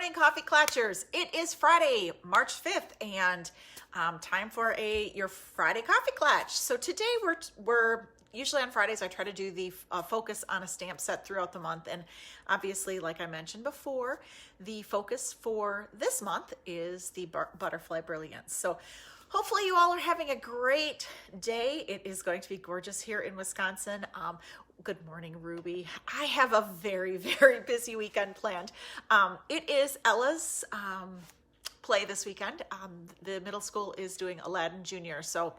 morning, Coffee Klatchers. It is Friday, March 5th, and time for your Friday Coffee Klatch. So today we're usually on Fridays, I try to do the focus on a stamp set throughout the month. And obviously, like I mentioned before, the focus for this month is the Butterfly Brilliance. So hopefully you all are having a great day. It is going to be gorgeous here in Wisconsin. Good morning, Ruby. I have a very, very busy weekend planned. It is Ella's play this weekend. The middle school is doing Aladdin Junior. So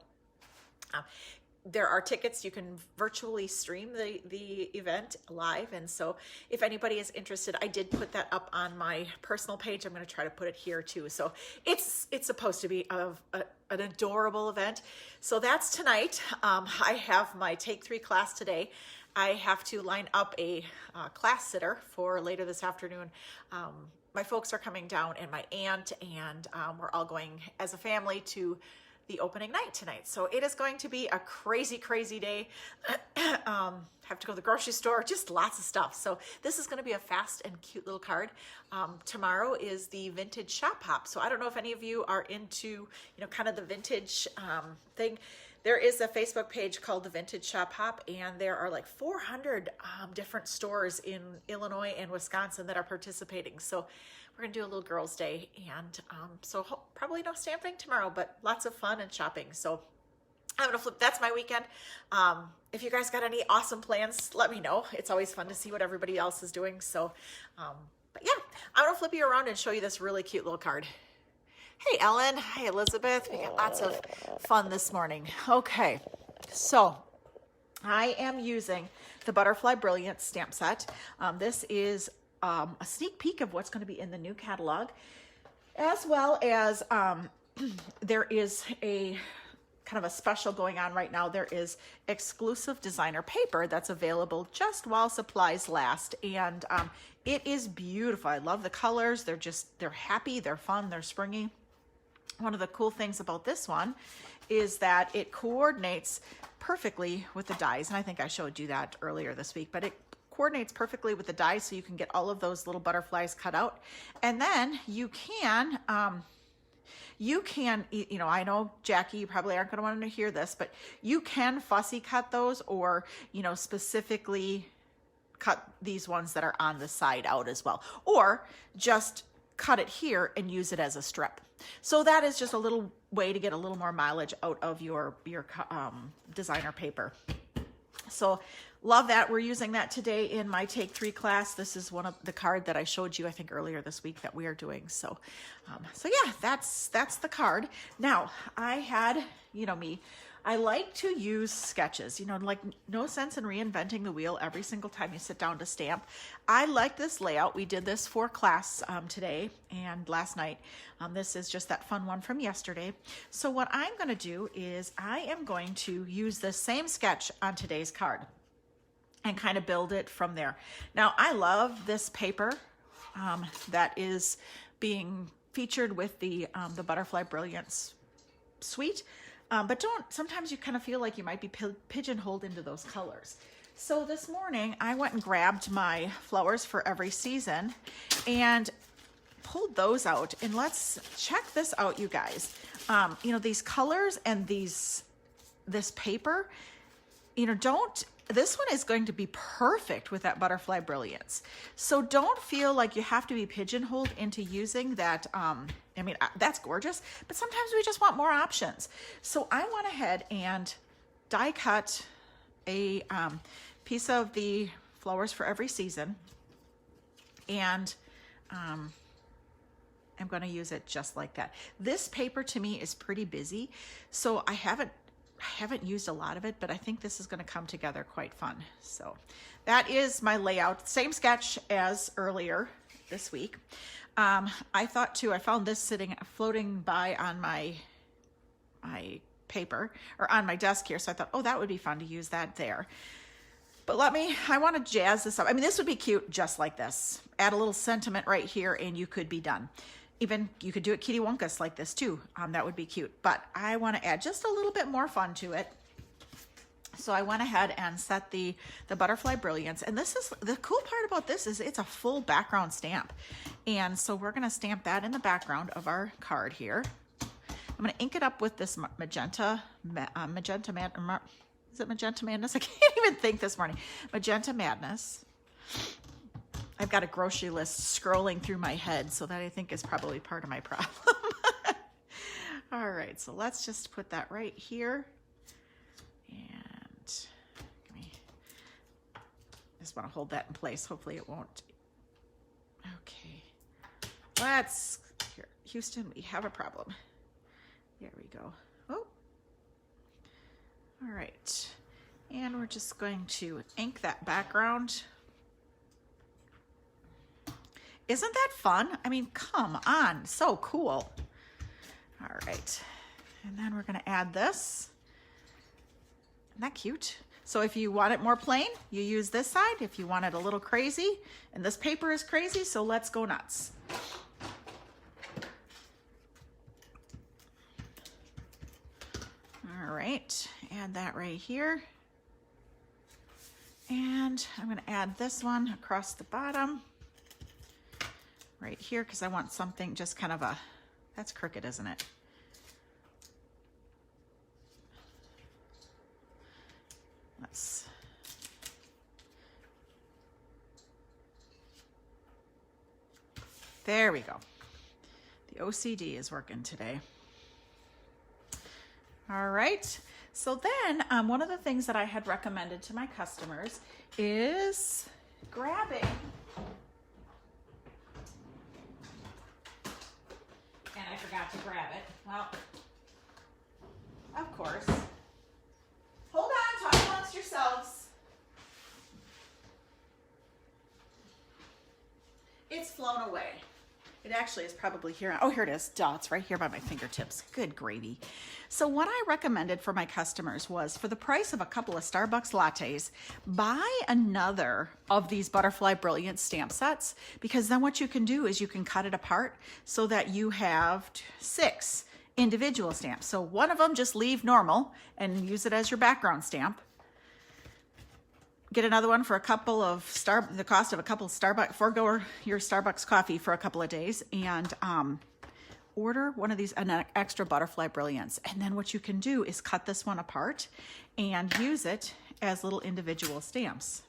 there are tickets. You can virtually stream the event live. And so if anybody is interested, I did put that up on my personal page. I'm going to try to put it here too. So it's supposed to be an adorable event. So that's tonight. I have my Take 3 class today. I have to line up a class sitter for later this afternoon. My folks are coming down and my aunt, and we're all going as a family to the opening night tonight. So it is going to be a crazy, crazy day. Have to go to the grocery store, just lots of stuff. So this is going to be a fast and cute little card. Tomorrow is the vintage shop hop. So I don't know if any of you are into, kind of the vintage thing. There is a Facebook page called the Vintage Shop Hop, and there are like 400 different stores in Illinois and Wisconsin that are participating. So we're gonna do a little girls' day, and probably no stamping tomorrow, but lots of fun and shopping. So I'm gonna flip. That's my weekend. If you guys got any awesome plans, let me know. It's always fun to see what everybody else is doing. So, but yeah, I'm gonna flip you around and show you this really cute little card. Hey, Ellen. Hi, Elizabeth. We got lots of fun this morning. Okay, so I am using the Butterfly Brilliance Stamp set. This is a sneak peek of what's going to be in the new catalog, as well as there is a kind of a special going on right now. There is exclusive designer paper that's available just while supplies last, and it is beautiful. I love the colors. They're happy, they're fun, they're springy. One of the cool things about this one is that it coordinates perfectly with the dies, and I think I showed you that earlier this week, but it coordinates perfectly with the dies, so you can get all of those little butterflies cut out. And then you can, I know, Jackie, you probably aren't going to want to hear this, but you can fussy cut those, or, specifically cut these ones that are on the side out as well, or just cut it here and use it as a strip. So that is just a little way to get a little more mileage out of your designer paper. So love that. We're using that today in my Take 3 class. This is one of the card that I showed you, I think, earlier this week that we are doing. So, yeah, that's the card. Now, I had, me, I like to use sketches, like no sense in reinventing the wheel every single time you sit down to stamp. I like this layout. We did this for class today and last night. This is just that fun one from yesterday. So what I'm going to do is I am going to use the same sketch on today's card and kind of build it from there. Now, I love this paper that is being featured with the Butterfly Brilliance suite. But sometimes you kind of feel like you might be pigeonholed into those colors. So this morning I went and grabbed my Flowers for Every Season and pulled those out, and let's check this out, you guys. These colors and this paper, this one is going to be perfect with that Butterfly Brilliance. So don't feel like you have to be pigeonholed into using that. That's gorgeous, but sometimes we just want more options. So I went ahead and die cut a piece of the Flowers for Every Season, and I'm going to use it just like that. This paper to me is pretty busy, so I haven't used a lot of it, but I think this is going to come together quite fun. So that is my layout. Same sketch as earlier this week. I thought too, I found this floating by on my paper, or on my desk here. So I thought, oh, that would be fun to use that there. But I want to jazz this up. This would be cute just like this. Add a little sentiment right here and you could be done. Even you could do it Kitty Wonkus like this too. That would be cute. But I want to add just a little bit more fun to it. So I went ahead and set the Butterfly Brilliance, and this is the cool part about this is it's a full background stamp. And so we're gonna stamp that in the background of our card here. I'm gonna ink it up with this Magenta is it Magenta Madness? I can't even think this morning. Magenta Madness. I've got a grocery list scrolling through my head, so that I think is probably part of my problem. All right, so let's just put that right here. And just want to hold that in place. Hopefully it won't. Okay, let's, here, Houston, we have a problem. There we go. Oh, all right. And we're just going to ink that background. Isn't that fun? I mean, come on, so cool. All right, and then we're gonna add this. Isn't that cute? So if you want it more plain, you use this side. If you want it a little crazy, and this paper is crazy, so let's go nuts. All right, add that right here. And I'm gonna add this one across the bottom right here because I want something just kind of a, that's crooked, isn't it? Let's, there we go. The OCD is working today. All right, so then one of the things that I had recommended to my customers is grabbing, and I forgot to grab it. Well, of course. Hold on, talk amongst yourselves. It's flown away. It actually is probably here. Oh, here it is. Duh, it's right here by my fingertips. Good gravy. So what I recommended for my customers was, for the price of a couple of Starbucks lattes, buy another of these Butterfly Brilliance stamp sets, because then what you can do is you can cut it apart so that you have 6 individual stamps. So one of them just leave normal and use it as your background stamp. Get another one for a couple of the cost of a couple of Starbucks, forego your Starbucks coffee for a couple of days, and order one of these, an extra Butterfly Brilliance. And then what you can do is cut this one apart and use it as little individual stamps.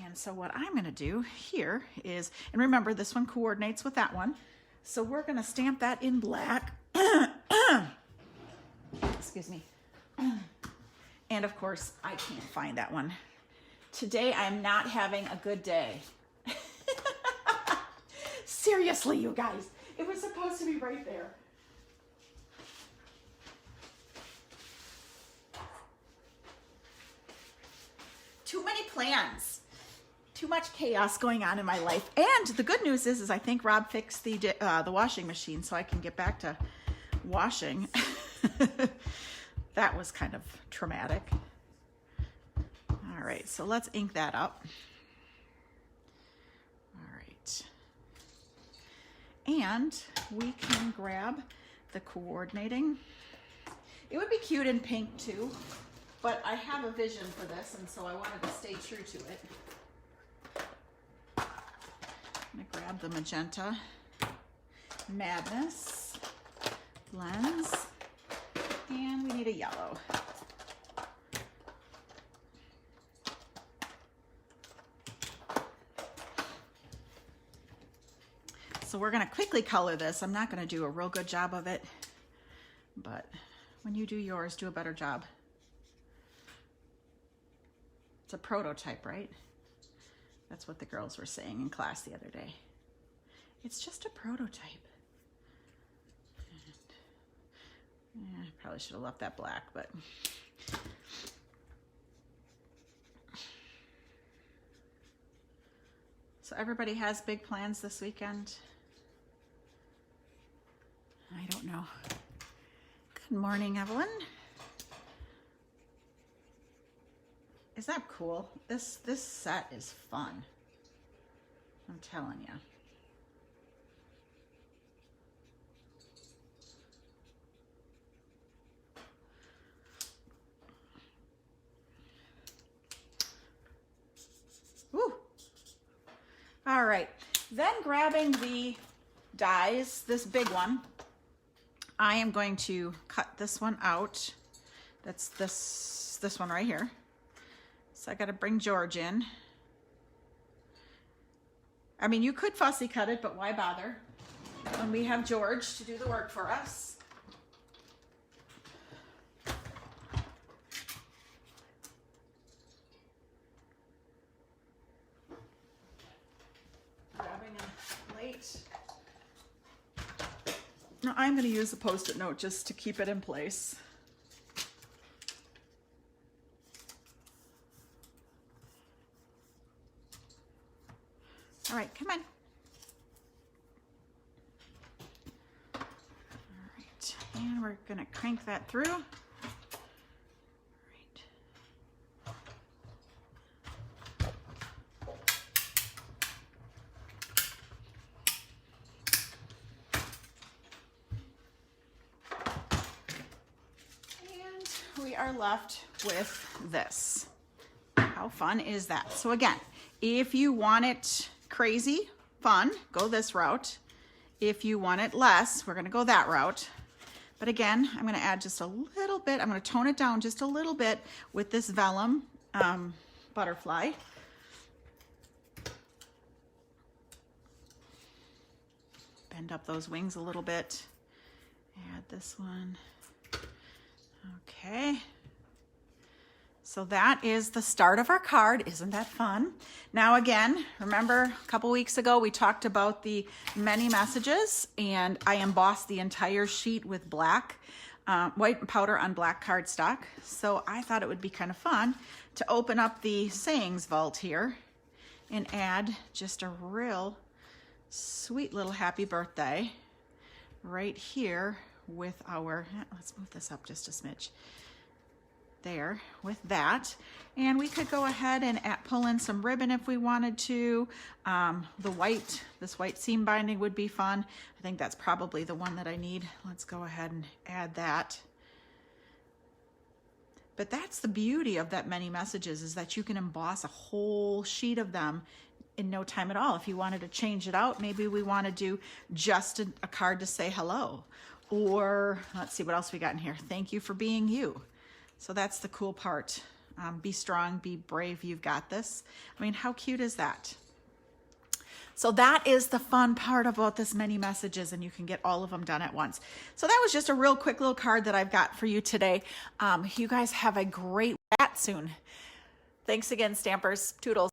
And so what I'm going to do here is, and remember this one coordinates with that one, so we're going to stamp that in black. Excuse me. And of course, I can't find that one. Today, I'm not having a good day. Seriously, you guys, it was supposed to be right there. Too many plans. Too much chaos going on in my life. And the good news is I think Rob fixed the washing machine, so I can get back to washing. That was kind of traumatic. All right, so let's ink that up. All right. And we can grab the coordinating. It would be cute in pink too, but I have a vision for this, and so I wanted to stay true to it. I'm gonna grab the Magenta Madness blends. And we need a yellow. So we're going to quickly color this. I'm not going to do a real good job of it, but when you do yours, do a better job. It's a prototype, right? That's what the girls were saying in class the other day. It's just a prototype. Yeah, probably should have left that black, but so everybody has big plans this weekend. I don't know. Good morning, Evelyn. Is that cool? This set is fun. I'm telling you. Then grabbing the dies, this big one, I am going to cut this one out. That's this one right here. So I got to bring George in. I mean, you could fussy cut it, but why bother when we have George to do the work for us? Grabbing a plate. Now I'm going to use a Post-it note just to keep it in place. All right, come on. All right, and we're gonna crank that through. All right. And we are left with this. How fun is that? So again, if you want it crazy fun, go this route. If you want it less, we're going to go that route. But again, I'm going to add just a little bit. I'm going to tone it down just a little bit with this vellum butterfly. Bend up those wings a little bit. Add this one. Okay. So that is the start of our card. Isn't that fun? Now again, remember a couple weeks ago we talked about the many messages, and I embossed the entire sheet with black, white powder on black cardstock. So I thought it would be kind of fun to open up the sayings vault here and add just a real sweet little happy birthday right here with our, let's move this up just a smidge. There with that, and we could go ahead and pull in some ribbon if we wanted to. This white seam binding would be fun. I think that's probably the one that I need. Let's go ahead and add that. But that's the beauty of that many messages, is that you can emboss a whole sheet of them in no time at all. If you wanted to change it out, maybe we want to do just a card to say hello, or let's see what else we got in here. Thank you for being you. So that's the cool part. Be strong, be brave, you've got this. I mean, how cute is that? So that is the fun part about this many messages, and you can get all of them done at once. So that was just a real quick little card that I've got for you today. You guys have a great chat soon. Thanks again, Stampers. Toodles.